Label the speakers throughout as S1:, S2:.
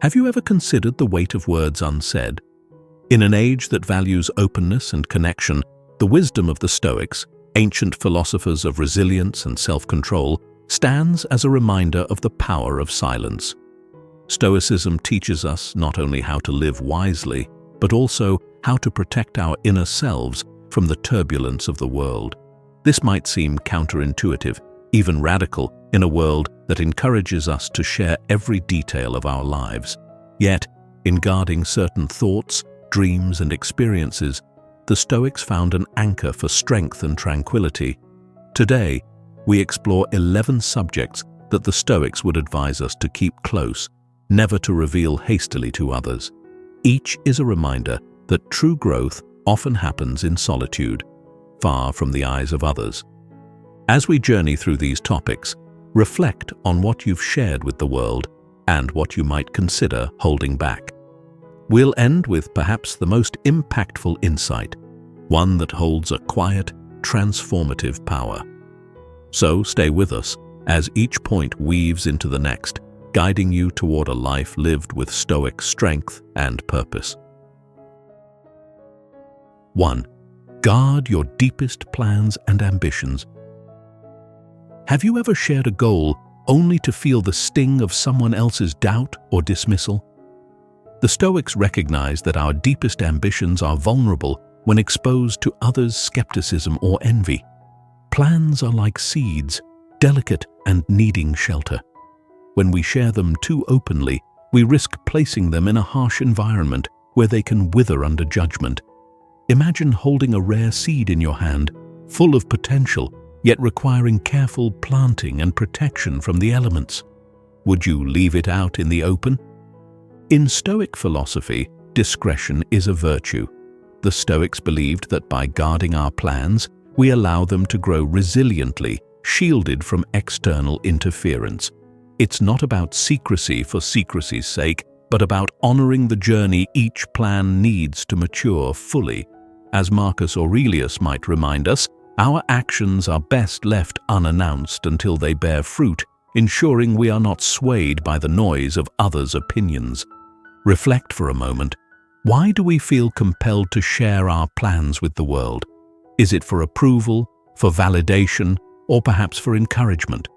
S1: Have you ever considered the weight of words unsaid? In an age that values openness and connection, the wisdom of the Stoics, ancient philosophers of resilience and self-control, stands as a reminder of the power of silence. Stoicism teaches us not only how to live wisely, but also how to protect our inner selves from the turbulence of the world. This might seem counterintuitive, even radical, in a world that encourages us to share every detail of our lives. Yet, in guarding certain thoughts, dreams, and experiences, the Stoics found an anchor for strength and tranquility. Today, we explore 11 subjects that the Stoics would advise us to keep close, never to reveal hastily to others. Each is a reminder that true growth often happens in solitude, far from the eyes of others. As we journey through these topics, reflect on what you've shared with the world and what you might consider holding back. We'll end with perhaps the most impactful insight, one that holds a quiet, transformative power. So stay with us as each point weaves into the next, guiding you toward a life lived with Stoic strength and purpose. 1. Guard your deepest plans and ambitions. Have you ever shared a goal only to feel the sting of someone else's doubt or dismissal? The Stoics recognize that our deepest ambitions are vulnerable when exposed to others' skepticism or envy. Plans are like seeds, delicate and needing shelter. When we share them too openly, we risk placing them in a harsh environment where they can wither under judgment. Imagine holding a rare seed in your hand, full of potential, yet requiring careful planting and protection from the elements. Would you leave it out in the open? In Stoic philosophy, discretion is a virtue. The Stoics believed that by guarding our plans, we allow them to grow resiliently, shielded from external interference. It's not about secrecy for secrecy's sake, but about honoring the journey each plan needs to mature fully. As Marcus Aurelius might remind us, our actions are best left unannounced until they bear fruit, ensuring we are not swayed by the noise of others' opinions. Reflect for a moment. Why do we feel compelled to share our plans with the world? Is it for approval, for validation, or perhaps for encouragement?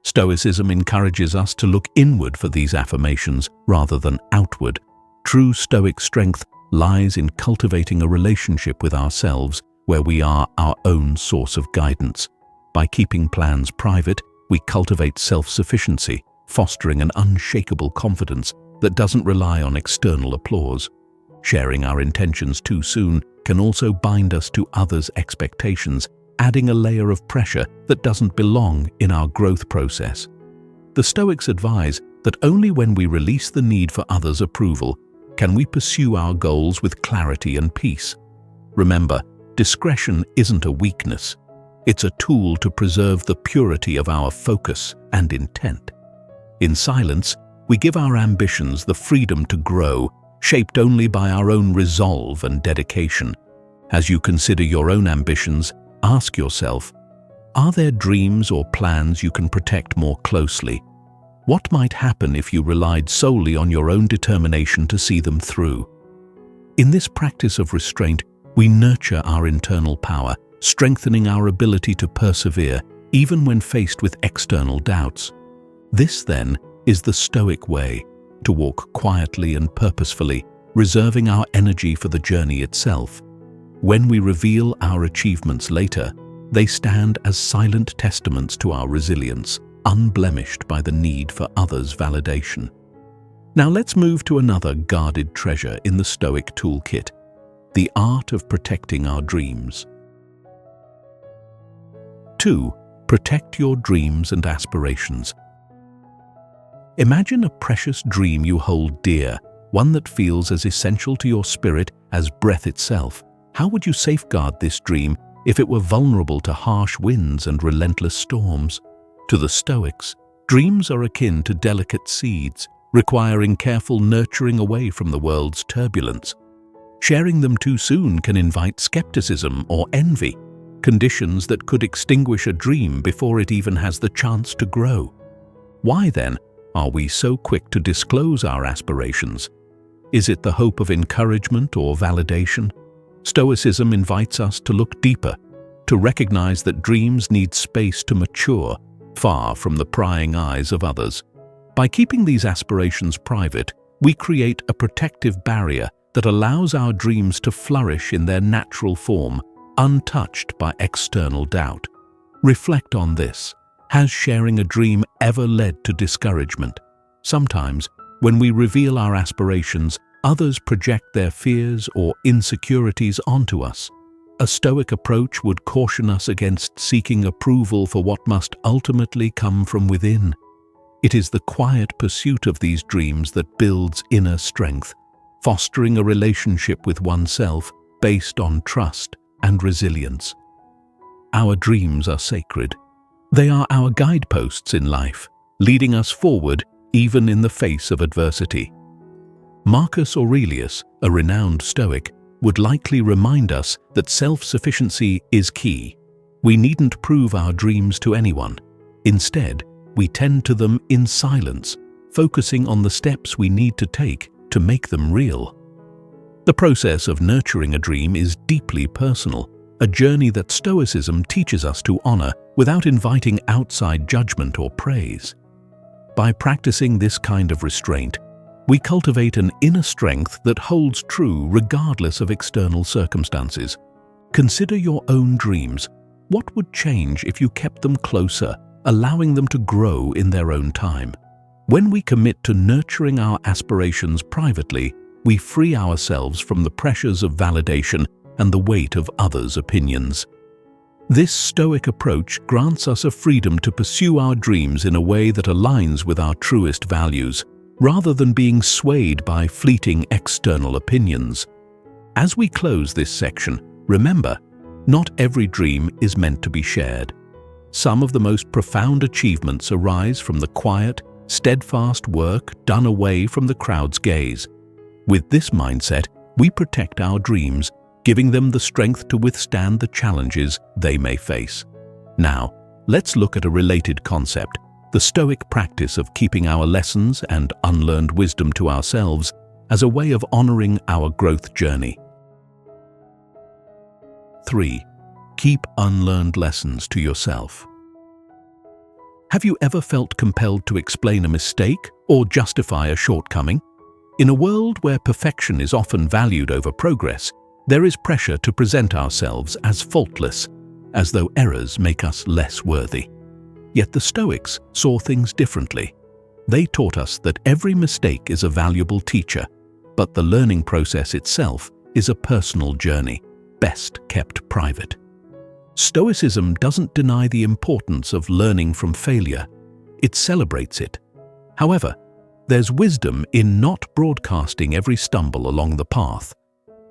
S1: Stoicism encourages us to look inward for these affirmations rather than outward. True Stoic strength lies in cultivating a relationship with ourselves where we are our own source of guidance. By keeping plans private, we cultivate self-sufficiency, fostering an unshakable confidence that doesn't rely on external applause. Sharing our intentions too soon can also bind us to others' expectations, adding a layer of pressure that doesn't belong in our growth process. The Stoics advise that only when we release the need for others' approval can we pursue our goals with clarity and peace. Remember, discretion isn't a weakness. It's a tool to preserve the purity of our focus and intent. In silence, we give our ambitions the freedom to grow, shaped only by our own resolve and dedication. As you consider your own ambitions, ask yourself, are there dreams or plans you can protect more closely? What might happen if you relied solely on your own determination to see them through? In this practice of restraint, we nurture our internal power, strengthening our ability to persevere even when faced with external doubts. This, then, is the Stoic way, to walk quietly and purposefully, reserving our energy for the journey itself. When we reveal our achievements later, they stand as silent testaments to our resilience, unblemished by the need for others' validation. Now let's move to another guarded treasure in the Stoic toolkit, the art of protecting our dreams. 2. Protect your dreams and aspirations. Imagine a precious dream you hold dear, one that feels as essential to your spirit as breath itself. How would you safeguard this dream if it were vulnerable to harsh winds and relentless storms? To the Stoics, dreams are akin to delicate seeds, requiring careful nurturing away from the world's turbulence. Sharing them too soon can invite skepticism or envy, conditions that could extinguish a dream before it even has the chance to grow. Why then are we so quick to disclose our aspirations? Is it the hope of encouragement or validation? Stoicism invites us to look deeper, to recognize that dreams need space to mature, far from the prying eyes of others. By keeping these aspirations private, we create a protective barrier that allows our dreams to flourish in their natural form, untouched by external doubt. Reflect on this. Has sharing a dream ever led to discouragement? Sometimes, when we reveal our aspirations, others project their fears or insecurities onto us. A Stoic approach would caution us against seeking approval for what must ultimately come from within. It is the quiet pursuit of these dreams that builds inner strength, fostering a relationship with oneself based on trust and resilience. Our dreams are sacred. They are our guideposts in life, leading us forward even in the face of adversity. Marcus Aurelius, a renowned Stoic, would likely remind us that self-sufficiency is key. We needn't prove our dreams to anyone. Instead, we tend to them in silence, focusing on the steps we need to take to make them real. The process of nurturing a dream is deeply personal, a journey that Stoicism teaches us to honor without inviting outside judgment or praise. By practicing this kind of restraint, we cultivate an inner strength that holds true regardless of external circumstances. Consider your own dreams. What would change if you kept them closer, allowing them to grow in their own time? When we commit to nurturing our aspirations privately, we free ourselves from the pressures of validation and the weight of others' opinions. This Stoic approach grants us a freedom to pursue our dreams in a way that aligns with our truest values, rather than being swayed by fleeting external opinions. As we close this section, remember, not every dream is meant to be shared. Some of the most profound achievements arise from the quiet, steadfast work done away from the crowd's gaze. With this mindset, we protect our dreams, giving them the strength to withstand the challenges they may face. Now, let's look at a related concept, the Stoic practice of keeping our lessons and unlearned wisdom to ourselves as a way of honoring our growth journey. 3. Keep unlearned lessons to yourself. Have you ever felt compelled to explain a mistake or justify a shortcoming? In a world where perfection is often valued over progress, there is pressure to present ourselves as faultless, as though errors make us less worthy. Yet the Stoics saw things differently. They taught us that every mistake is a valuable teacher, but the learning process itself is a personal journey, best kept private. Stoicism doesn't deny the importance of learning from failure. It celebrates it. However, there's wisdom in not broadcasting every stumble along the path.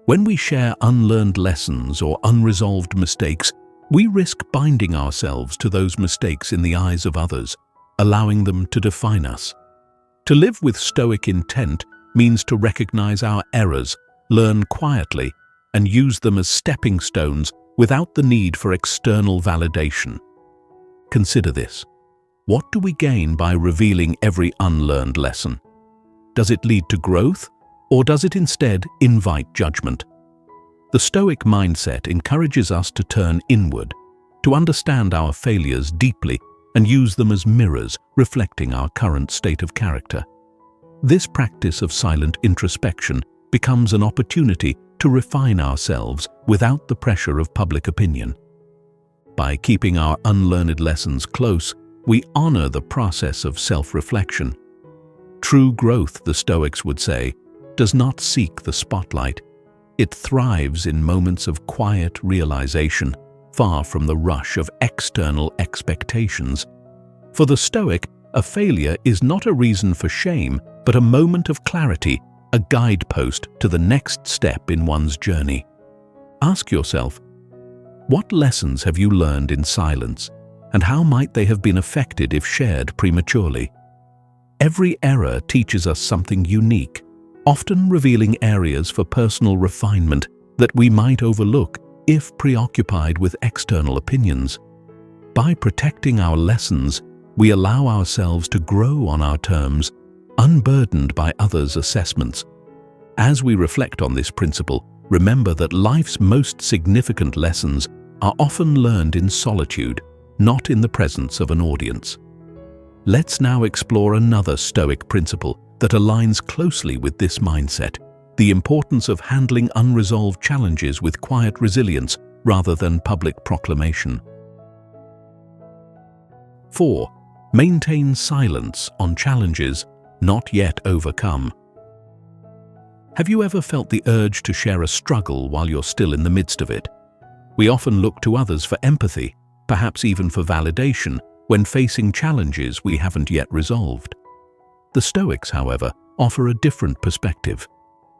S1: When we share unlearned lessons or unresolved mistakes, we risk binding ourselves to those mistakes in the eyes of others, allowing them to define us. To live with Stoic intent means to recognize our errors, learn quietly, and use them as stepping stones without the need for external validation. Consider this. What do we gain by revealing every unlearned lesson? Does it lead to growth, or does it instead invite judgment? The Stoic mindset encourages us to turn inward, to understand our failures deeply and use them as mirrors reflecting our current state of character. This practice of silent introspection becomes an opportunity to refine ourselves without the pressure of public opinion. By keeping our unlearned lessons close, we honor the process of self-reflection. True growth, the Stoics would say, does not seek the spotlight. It thrives in moments of quiet realization, far from the rush of external expectations. For the Stoic, a failure is not a reason for shame, but a moment of clarity, a guidepost to the next step in one's journey. Ask yourself, what lessons have you learned in silence, and how might they have been affected if shared prematurely? Every error teaches us something unique, often revealing areas for personal refinement that we might overlook if preoccupied with external opinions. By protecting our lessons, We allow ourselves to grow on our terms, unburdened by others' assessments. As we reflect on this principle, remember that life's most significant lessons are often learned in solitude, not in the presence of an audience. Let's now explore another Stoic principle that aligns closely with this mindset: the importance of handling unresolved challenges with quiet resilience rather than public proclamation. 4. Maintain silence on challenges not yet overcome. Have you ever felt the urge to share a struggle while you're still in the midst of it? We often look to others for empathy, perhaps even for validation, when facing challenges we haven't yet resolved. The Stoics, however, offer a different perspective.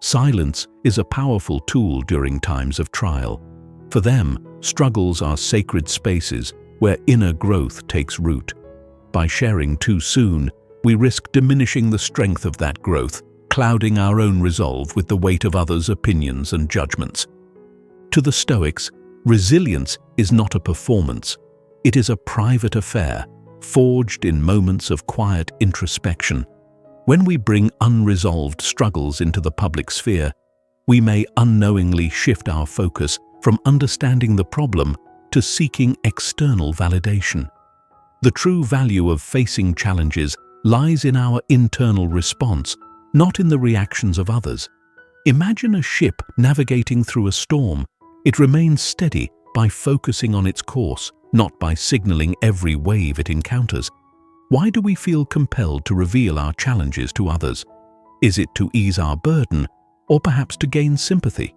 S1: Silence is a powerful tool during times of trial. For them, struggles are sacred spaces where inner growth takes root. By sharing too soon, we risk diminishing the strength of that growth, clouding our own resolve with the weight of others' opinions and judgments. To the Stoics, resilience is not a performance. It is a private affair, forged in moments of quiet introspection. When we bring unresolved struggles into the public sphere, we may unknowingly shift our focus from understanding the problem to seeking external validation. The true value of facing challenges lies in our internal response, not in the reactions of others. Imagine a ship navigating through a storm. It remains steady by focusing on its course, not by signaling every wave it encounters. Why do we feel compelled to reveal our challenges to others? Is it to ease our burden, or perhaps to gain sympathy?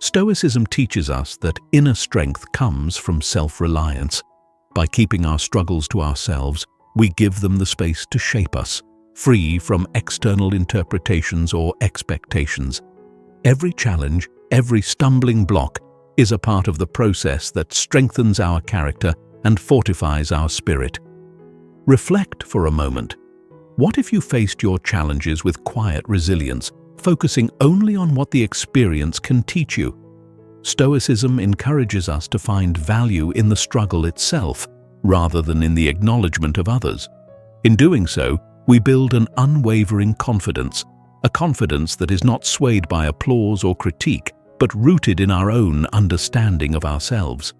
S1: Stoicism teaches us that inner strength comes from self-reliance. By keeping our struggles to ourselves, we give them the space to shape us, free from external interpretations or expectations. Every challenge, every stumbling block, is a part of the process that strengthens our character and fortifies our spirit. Reflect for a moment. What if you faced your challenges with quiet resilience, focusing only on what the experience can teach you? Stoicism encourages us to find value in the struggle itself, rather than in the acknowledgement of others. In doing so, we build an unwavering confidence, a confidence that is not swayed by applause or critique, but rooted in our own understanding of ourselves.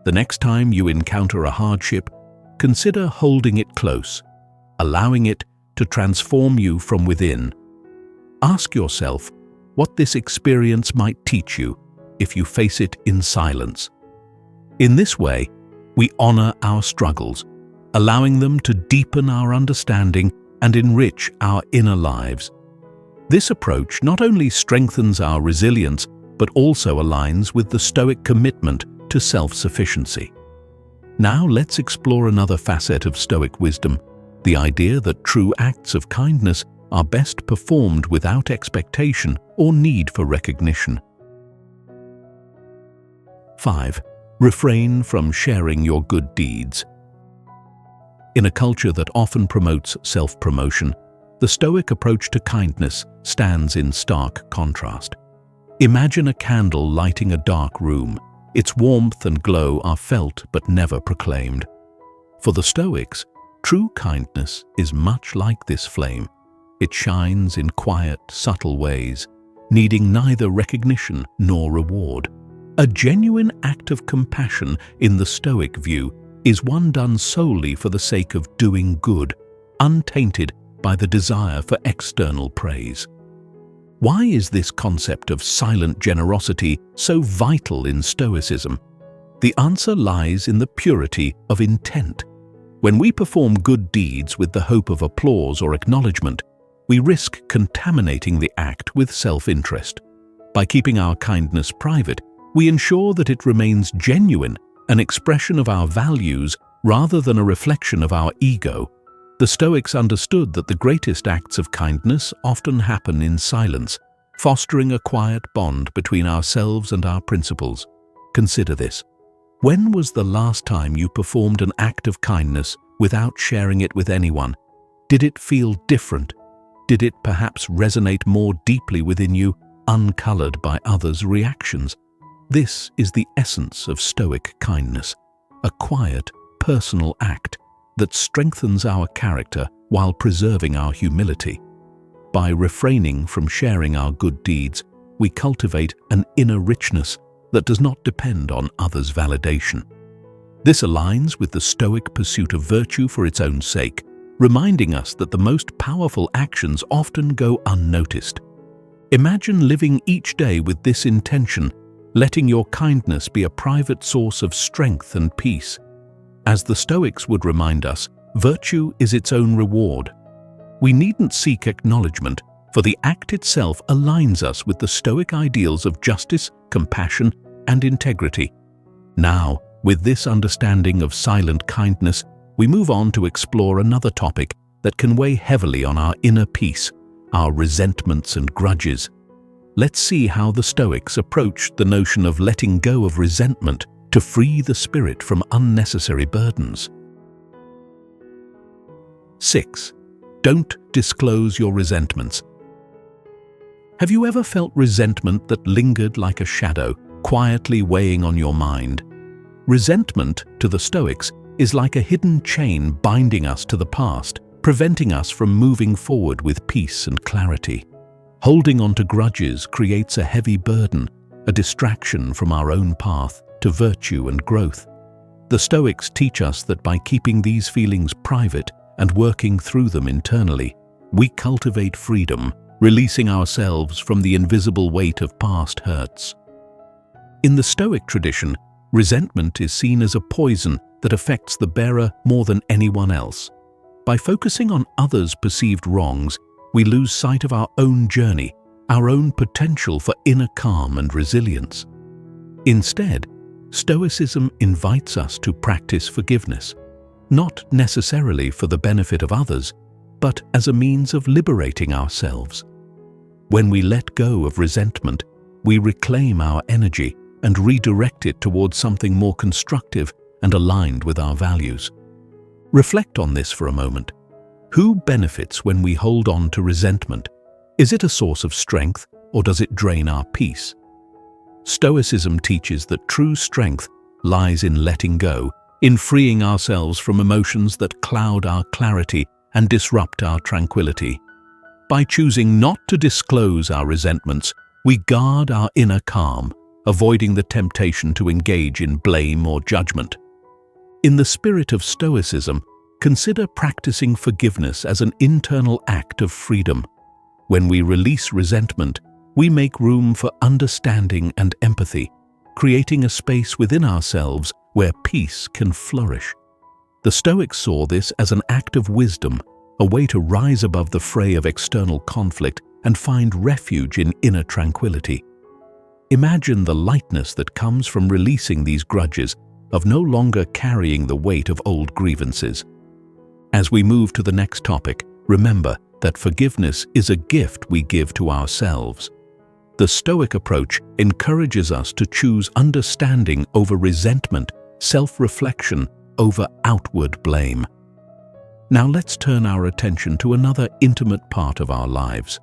S1: The next time you encounter a hardship, consider holding it close, allowing it to transform you from within. Ask yourself what this experience might teach you if you face it in silence. In this way, we honor our struggles, allowing them to deepen our understanding and enrich our inner lives. This approach not only strengthens our resilience, but also aligns with the Stoic commitment to self-sufficiency. Now let's explore another facet of Stoic wisdom, the idea that true acts of kindness are best performed without expectation or need for recognition. 5. Refrain from sharing your good deeds. In a culture that often promotes self-promotion, the Stoic approach to kindness stands in stark contrast. Imagine a candle lighting a dark room. Its warmth and glow are felt but never proclaimed. For the Stoics, true kindness is much like this flame. It shines in quiet, subtle ways, needing neither recognition nor reward. A genuine act of compassion in the Stoic view is one done solely for the sake of doing good, untainted by the desire for external praise. Why is this concept of silent generosity so vital in Stoicism? The answer lies in the purity of intent. When we perform good deeds with the hope of applause or acknowledgement, we risk contaminating the act with self-interest. By keeping our kindness private, we ensure that it remains genuine, an expression of our values rather than a reflection of our ego. The Stoics understood that the greatest acts of kindness often happen in silence, fostering a quiet bond between ourselves and our principles. Consider this. When was the last time you performed an act of kindness without sharing it with anyone? Did it feel different? Did it perhaps resonate more deeply within you, uncolored by others' reactions? This is the essence of Stoic kindness, a quiet, personal act, that strengthens our character while preserving our humility. By refraining from sharing our good deeds, we cultivate an inner richness that does not depend on others' validation. This aligns with the Stoic pursuit of virtue for its own sake, reminding us that the most powerful actions often go unnoticed. Imagine living each day with this intention, letting your kindness be a private source of strength and peace. As the Stoics would remind us, virtue is its own reward. We needn't seek acknowledgement, for the act itself aligns us with the Stoic ideals of justice, compassion, and integrity. Now, with this understanding of silent kindness, we move on to explore another topic that can weigh heavily on our inner peace, our resentments and grudges. Let's see how the Stoics approached the notion of letting go of resentment to free the spirit from unnecessary burdens. 6. Don't disclose your resentments. Have you ever felt resentment that lingered like a shadow, quietly weighing on your mind? Resentment, to the Stoics, is like a hidden chain binding us to the past, preventing us from moving forward with peace and clarity. Holding on to grudges creates a heavy burden, a distraction from our own path to virtue and growth. The Stoics teach us that by keeping these feelings private and working through them internally, we cultivate freedom, releasing ourselves from the invisible weight of past hurts. In the Stoic tradition, resentment is seen as a poison that affects the bearer more than anyone else. By focusing on others' perceived wrongs, we lose sight of our own journey, our own potential for inner calm and resilience. Instead, Stoicism invites us to practice forgiveness, not necessarily for the benefit of others, but as a means of liberating ourselves. When we let go of resentment, we reclaim our energy and redirect it towards something more constructive and aligned with our values. Reflect on this for a moment. Who benefits when we hold on to resentment? Is it a source of strength, or does it drain our peace? Stoicism teaches that true strength lies in letting go, in freeing ourselves from emotions that cloud our clarity and disrupt our tranquility. By choosing not to disclose our resentments, we guard our inner calm, avoiding the temptation to engage in blame or judgment. In the spirit of Stoicism, consider practicing forgiveness as an internal act of freedom. When we release resentment, we make room for understanding and empathy, creating a space within ourselves where peace can flourish. The Stoics saw this as an act of wisdom, a way to rise above the fray of external conflict and find refuge in inner tranquility. Imagine the lightness that comes from releasing these grudges, of no longer carrying the weight of old grievances. As we move to the next topic, remember that forgiveness is a gift we give to ourselves. The Stoic approach encourages us to choose understanding over resentment, self-reflection over outward blame. Now let's turn our attention to another intimate part of our lives,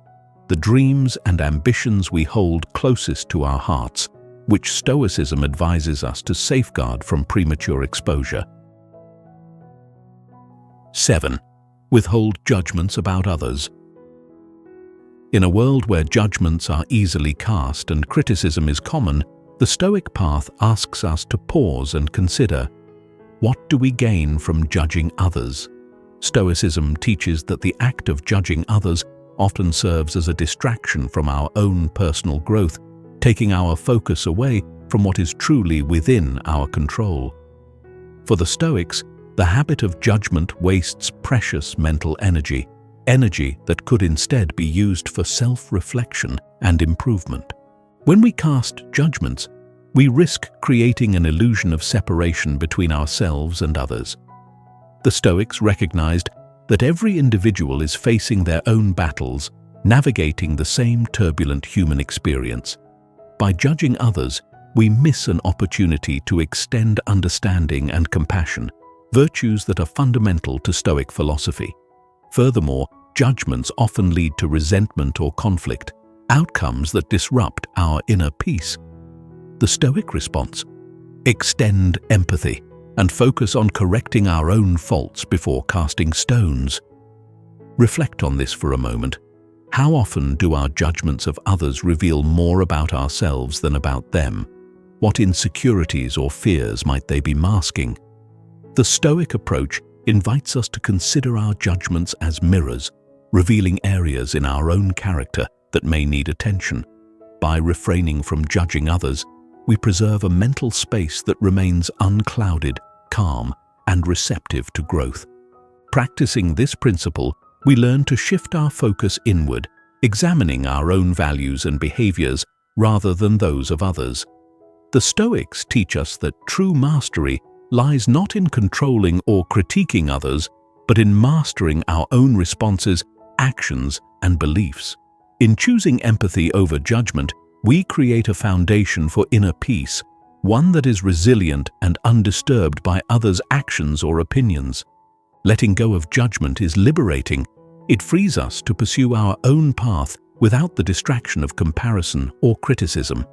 S1: the dreams and ambitions we hold closest to our hearts, which Stoicism advises us to safeguard from premature exposure. 7. Withhold judgments about others. In a world where judgments are easily cast and criticism is common, the Stoic path asks us to pause and consider, what do we gain from judging others? Stoicism teaches that the act of judging others often serves as a distraction from our own personal growth, taking our focus away from what is truly within our control. For the Stoics, the habit of judgment wastes precious mental energy that could instead be used for self-reflection and improvement. When we cast judgments, we risk creating an illusion of separation between ourselves and others. The Stoics recognized that every individual is facing their own battles, navigating the same turbulent human experience. By judging others, we miss an opportunity to extend understanding and compassion, virtues that are fundamental to Stoic philosophy. Furthermore, judgments often lead to resentment or conflict, outcomes that disrupt our inner peace. The Stoic response: extend empathy. and focus on correcting our own faults before casting stones. Reflect on this for a moment. How often do our judgments of others reveal more about ourselves than about them? What insecurities or fears might they be masking? The Stoic approach invites us to consider our judgments as mirrors, revealing areas in our own character that may need attention. By refraining from judging others, we preserve a mental space that remains unclouded, calm, and receptive to growth. Practicing this principle, we learn to shift our focus inward, examining our own values and behaviors rather than those of others. The Stoics teach us that true mastery lies not in controlling or critiquing others, but in mastering our own responses, actions, and beliefs. In choosing empathy over judgment, we create a foundation for inner peace, one that is resilient and undisturbed by others' actions or opinions. Letting go of judgment is liberating. It frees us to pursue our own path without the distraction of comparison or criticism.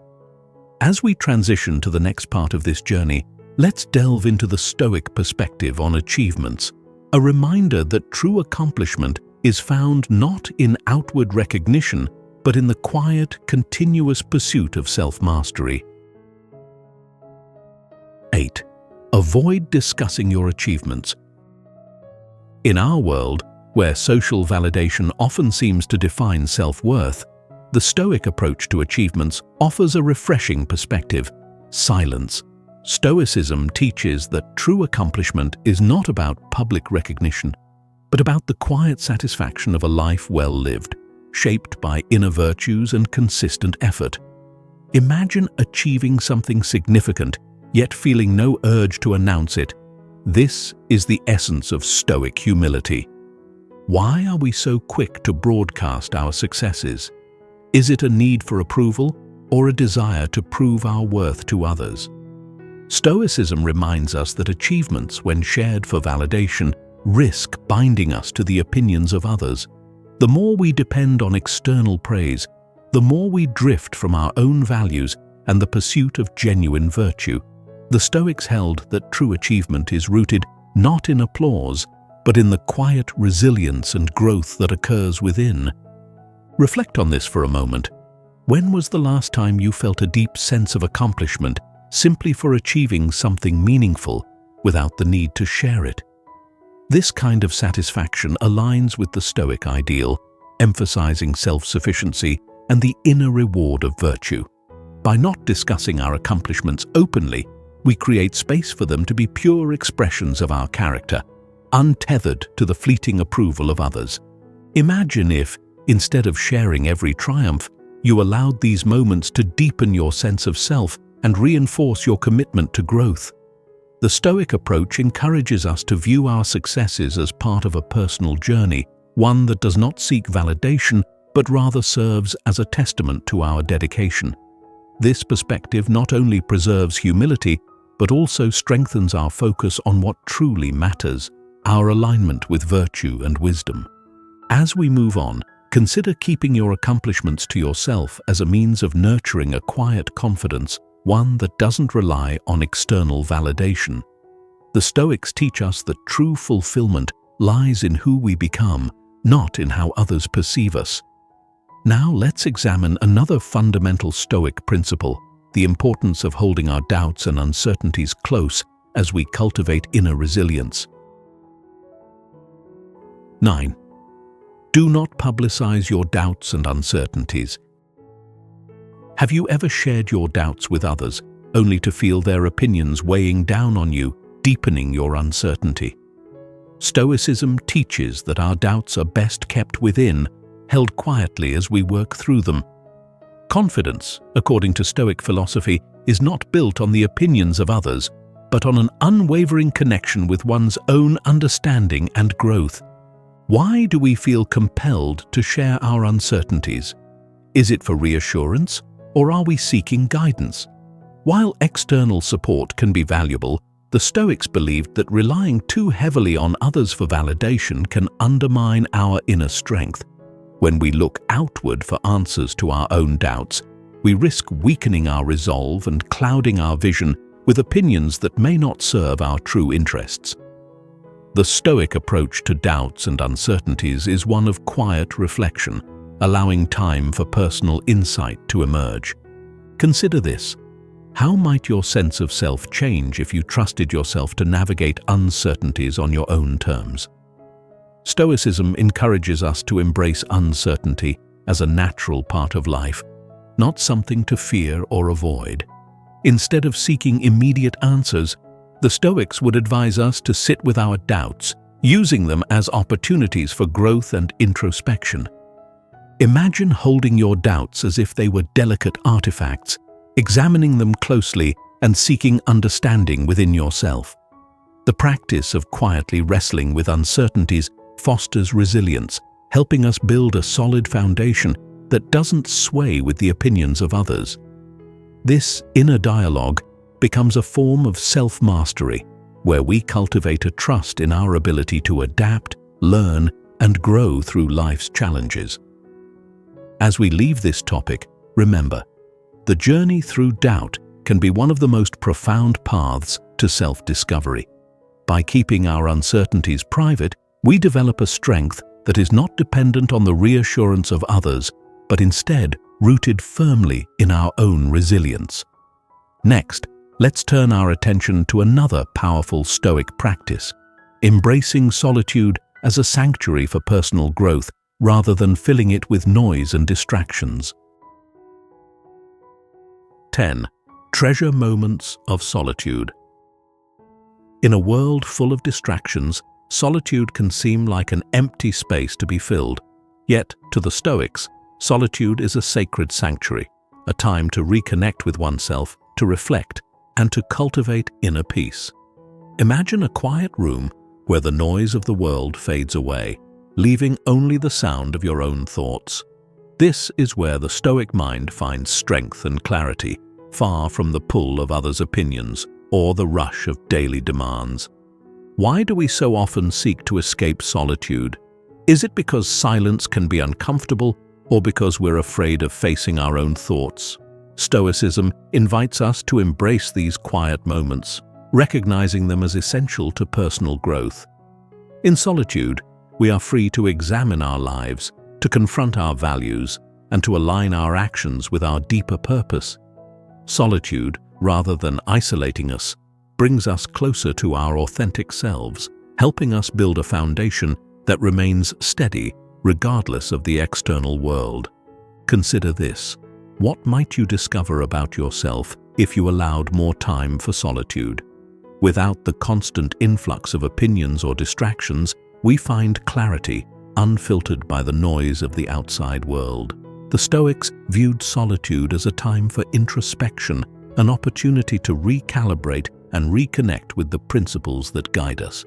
S1: As we transition to the next part of this journey, let's delve into the Stoic perspective on achievements, a reminder that true accomplishment is found not in outward recognition, but in the quiet, continuous pursuit of self-mastery. 8. Avoid discussing your achievements. In our world, where social validation often seems to define self-worth, the Stoic approach to achievements offers a refreshing perspective: silence. Stoicism teaches that true accomplishment is not about public recognition, but about the quiet satisfaction of a life well lived, shaped by inner virtues and consistent effort. Imagine achieving something significant, yet feeling no urge to announce it. This is the essence of Stoic humility. Why are we so quick to broadcast our successes? Is it a need for approval or a desire to prove our worth to others? Stoicism reminds us that achievements, when shared for validation, risk binding us to the opinions of others. The more we depend on external praise, the more we drift from our own values and the pursuit of genuine virtue. The Stoics held that true achievement is rooted not in applause, but in the quiet resilience and growth that occurs within. Reflect on this for a moment. When was the last time you felt a deep sense of accomplishment simply for achieving something meaningful without the need to share it? This kind of satisfaction aligns with the Stoic ideal, emphasizing self-sufficiency and the inner reward of virtue. By not discussing our accomplishments openly, we create space for them to be pure expressions of our character, untethered to the fleeting approval of others. Imagine if, instead of sharing every triumph, you allowed these moments to deepen your sense of self and reinforce your commitment to growth. The Stoic approach encourages us to view our successes as part of a personal journey, one that does not seek validation, but rather serves as a testament to our dedication. This perspective not only preserves humility, but also strengthens our focus on what truly matters, our alignment with virtue and wisdom. As we move on, consider keeping your accomplishments to yourself as a means of nurturing a quiet confidence, one that doesn't rely on external validation. The Stoics teach us that true fulfillment lies in who we become, not in how others perceive us. Now let's examine another fundamental Stoic principle, the importance of holding our doubts and uncertainties close as we cultivate inner resilience. 9. Do not publicize your doubts and uncertainties. Have you ever shared your doubts with others, only to feel their opinions weighing down on you, deepening your uncertainty? Stoicism teaches that our doubts are best kept within, held quietly as we work through them. Confidence, according to Stoic philosophy, is not built on the opinions of others, but on an unwavering connection with one's own understanding and growth. Why do we feel compelled to share our uncertainties? Is it for reassurance, or are we seeking guidance? While external support can be valuable, the Stoics believed that relying too heavily on others for validation can undermine our inner strength. When we look outward for answers to our own doubts, we risk weakening our resolve and clouding our vision, with opinions that may not serve our true interests. The Stoic approach to doubts and uncertainties is one of quiet reflection, allowing time for personal insight to emerge. Consider this. How might your sense of self change if you trusted yourself to navigate uncertainties on your own terms? Stoicism encourages us to embrace uncertainty as a natural part of life, not something to fear or avoid. Instead of seeking immediate answers, the Stoics would advise us to sit with our doubts, using them as opportunities for growth and introspection. Imagine holding your doubts as if they were delicate artifacts, examining them closely and seeking understanding within yourself. The practice of quietly wrestling with uncertainties fosters resilience, helping us build a solid foundation that doesn't sway with the opinions of others. This inner dialogue becomes a form of self-mastery, where we cultivate a trust in our ability to adapt, learn, and grow through life's challenges. As we leave this topic, remember, the journey through doubt can be one of the most profound paths to self-discovery. By keeping our uncertainties private, we develop a strength that is not dependent on the reassurance of others, but instead rooted firmly in our own resilience. Next, let's turn our attention to another powerful Stoic practice, embracing solitude as a sanctuary for personal growth rather than filling it with noise and distractions. 10. Treasure moments of solitude. In a world full of distractions, solitude can seem like an empty space to be filled. Yet, to the Stoics, solitude is a sacred sanctuary, a time to reconnect with oneself, to reflect, and to cultivate inner peace. Imagine a quiet room where the noise of the world fades away, leaving only the sound of your own thoughts. This is where the Stoic mind finds strength and clarity, far from the pull of others' opinions or the rush of daily demands. Why do we so often seek to escape solitude? Is it because silence can be uncomfortable, or because we're afraid of facing our own thoughts? Stoicism invites us to embrace these quiet moments, recognizing them as essential to personal growth. In solitude, we are free to examine our lives, to confront our values, and to align our actions with our deeper purpose. Solitude, rather than isolating us, brings us closer to our authentic selves, helping us build a foundation that remains steady regardless of the external world. Consider this. What might you discover about yourself if you allowed more time for solitude? Without the constant influx of opinions or distractions, we find clarity, unfiltered by the noise of the outside world. The Stoics viewed solitude as a time for introspection, an opportunity to recalibrate and reconnect with the principles that guide us.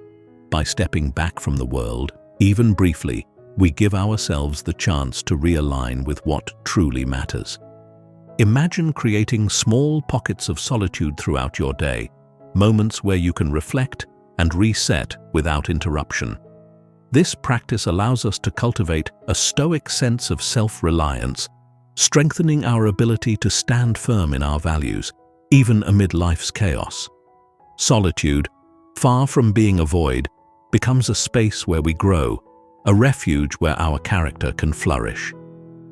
S1: By stepping back from the world, even briefly, we give ourselves the chance to realign with what truly matters. Imagine creating small pockets of solitude throughout your day, moments where you can reflect and reset without interruption. This practice allows us to cultivate a Stoic sense of self-reliance, strengthening our ability to stand firm in our values, even amid life's chaos. Solitude, far from being a void, becomes a space where we grow, a refuge where our character can flourish.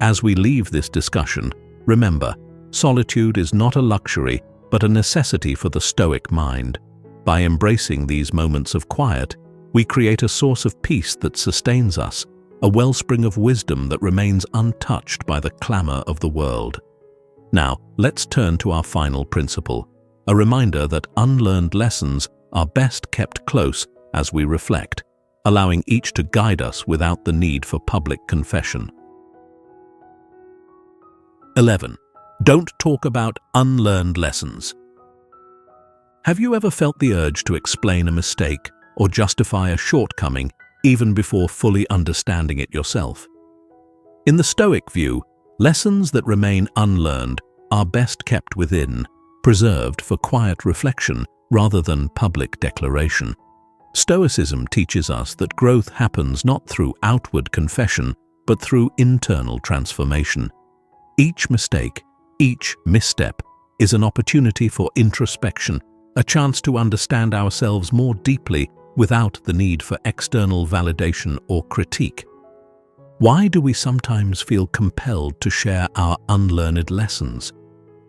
S1: As we leave this discussion, remember, solitude is not a luxury, but a necessity for the Stoic mind. By embracing these moments of quiet, we create a source of peace that sustains us, a wellspring of wisdom that remains untouched by the clamor of the world. Now, let's turn to our final principle, a reminder that unlearned lessons are best kept close as we reflect, allowing each to guide us without the need for public confession. 11. Don't talk about unlearned lessons. Have you ever felt the urge to explain a mistake or justify a shortcoming even before fully understanding it yourself? In the Stoic view, lessons that remain unlearned are best kept within, preserved for quiet reflection rather than public declaration. Stoicism teaches us that growth happens not through outward confession, but through internal transformation. Each mistake, each misstep, is an opportunity for introspection, a chance to understand ourselves more deeply without the need for external validation or critique. Why do we sometimes feel compelled to share our unlearned lessons?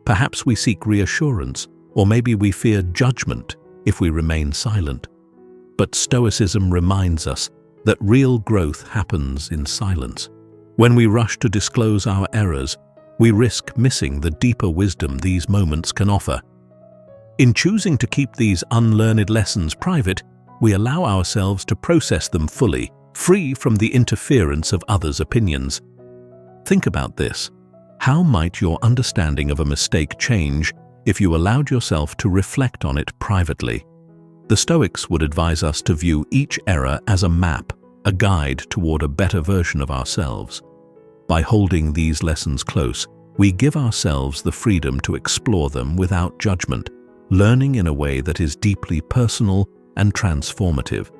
S1: Perhaps we seek reassurance, or maybe we fear judgment if we remain silent. But Stoicism reminds us that real growth happens in silence. When we rush to disclose our errors, we risk missing the deeper wisdom these moments can offer. In choosing to keep these unlearned lessons private, we allow ourselves to process them fully, free from the interference of others' opinions. Think about this. How might your understanding of a mistake change if you allowed yourself to reflect on it privately? The Stoics would advise us to view each error as a map, a guide toward a better version of ourselves. By holding these lessons close, we give ourselves the freedom to explore them without judgment, learning in a way that is deeply personal and transformative.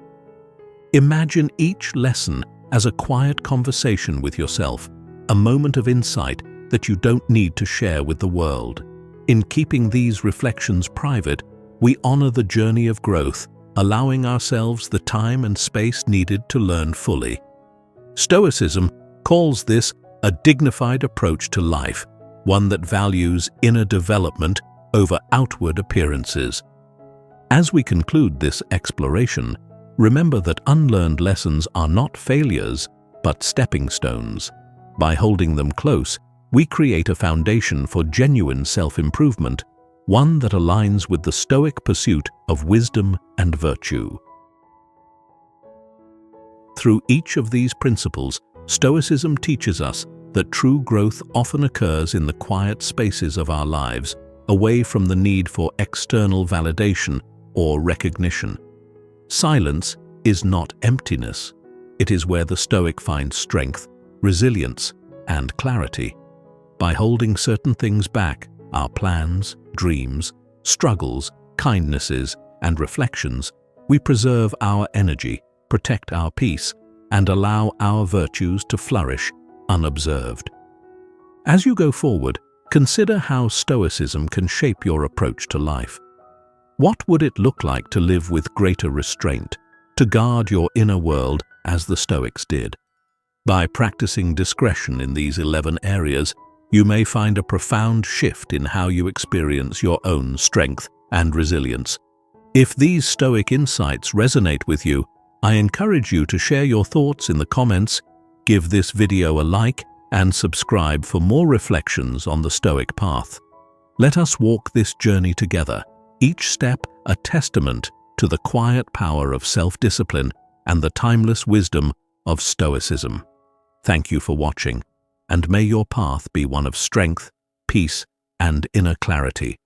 S1: Imagine each lesson as a quiet conversation with yourself, a moment of insight that you don't need to share with the world. In keeping these reflections private, we honor the journey of growth, allowing ourselves the time and space needed to learn fully. Stoicism calls this a dignified approach to life, one that values inner development over outward appearances. As we conclude this exploration, remember that unlearned lessons are not failures, but stepping stones. By holding them close, we create a foundation for genuine self-improvement, one that aligns with the Stoic pursuit of wisdom and virtue. Through each of these principles, Stoicism teaches us that true growth often occurs in the quiet spaces of our lives, away from the need for external validation or recognition. Silence is not emptiness. It is where the Stoic finds strength, resilience, and clarity. By holding certain things back, our plans, dreams, struggles, kindnesses, and reflections, we preserve our energy, protect our peace, and allow our virtues to flourish unobserved. As you go forward, consider how Stoicism can shape your approach to life. What would it look like to live with greater restraint, to guard your inner world as the Stoics did? By practicing discretion in these 11 areas, you may find a profound shift in how you experience your own strength and resilience. If these Stoic insights resonate with you, I encourage you to share your thoughts in the comments, give this video a like, and subscribe for more reflections on the Stoic path. Let us walk this journey together, each step a testament to the quiet power of self-discipline and the timeless wisdom of Stoicism. Thank you for watching, and may your path be one of strength, peace, and inner clarity.